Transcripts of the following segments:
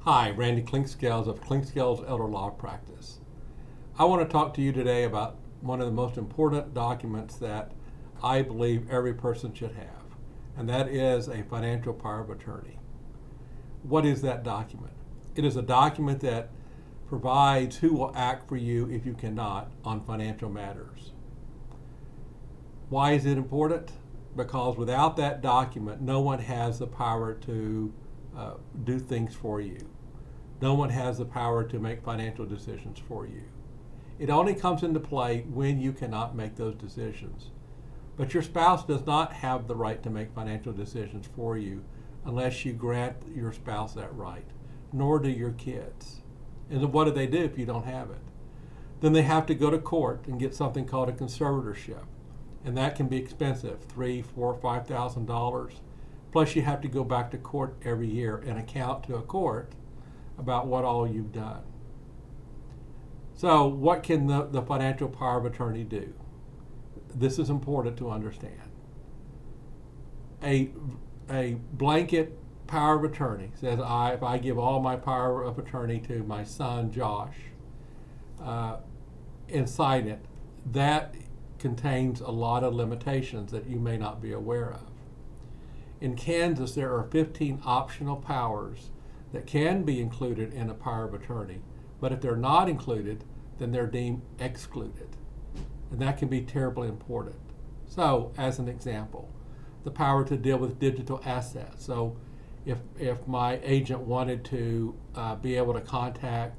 Hi, Randy Clinkscales of Clinkscales Elder Law Practice. I want to talk to you today about one of the most important documents that I believe every person should have, and that is a financial power of attorney. What is that document? It is a document that provides who will act for you if you cannot on financial matters. Why is it important? Because without that document, no one has the power to do things for you. No one has the power to make financial decisions for you. It only comes into play when you cannot make those decisions. But your spouse does not have the right to make financial decisions for you unless you grant your spouse that right, nor do your kids. And what do they do if you don't have it? Then they have to go to court and get something called a conservatorship. And that can be expensive, $3,000, $4,000, $5,000. Plus you have to go back to court every year and account to a court about what all you've done. So what can the financial power of attorney do? This is important to understand. A blanket power of attorney says if I give all my power of attorney to my son Josh and sign it, that contains a lot of limitations that you may not be aware of. In Kansas, there are 15 optional powers that can be included in a power of attorney, but if they're not included, then they're deemed excluded. And that can be terribly important. So, as an example, the power to deal with digital assets. So, if my agent wanted to be able to contact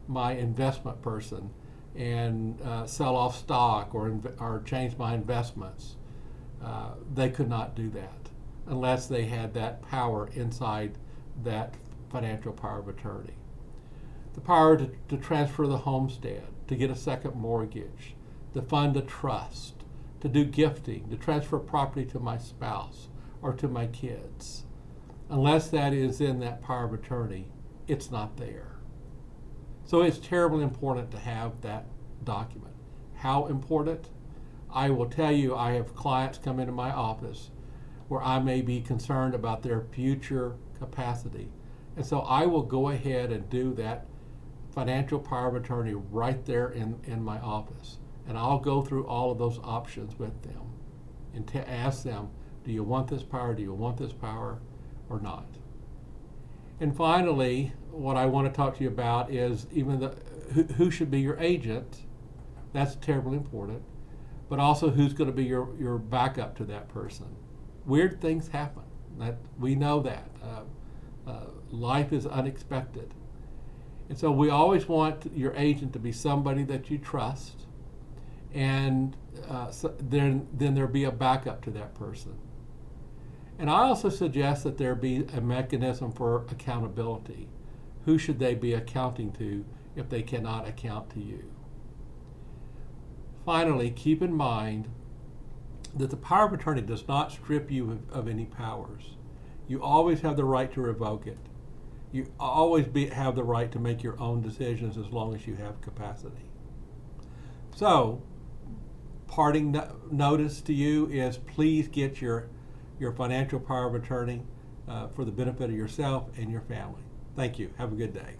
my investment person and sell off stock or change my investments, they could not do that unless they had that power inside that financial power of attorney. The power to transfer the homestead, to get a second mortgage, to fund a trust, to do gifting, to transfer property to my spouse or to my kids. Unless that is in that power of attorney, it's not there. So it's terribly important to have that document. How important? I will tell you, I have clients come into my office where I may be concerned about their future capacity. And so I will go ahead and do that financial power of attorney right there in my office. And I'll go through all of those options with them and to ask them, do you want this power? Do you want this power or not? And finally, what I want to talk to you about is even who should be your agent. That's terribly important. But also who's going to be your backup to that person. Weird things happen. We know that. Life is unexpected. And so we always want your agent to be somebody that you trust, and then there be a backup to that person. And I also suggest that there be a mechanism for accountability. Who should they be accounting to if they cannot account to you? Finally, keep in mind that the power of attorney does not strip you of any powers. You always have the right to revoke it. You always have the right to make your own decisions as long as you have capacity. So, parting notice to you is please get your financial power of attorney for the benefit of yourself and your family. Thank you. Have a good day.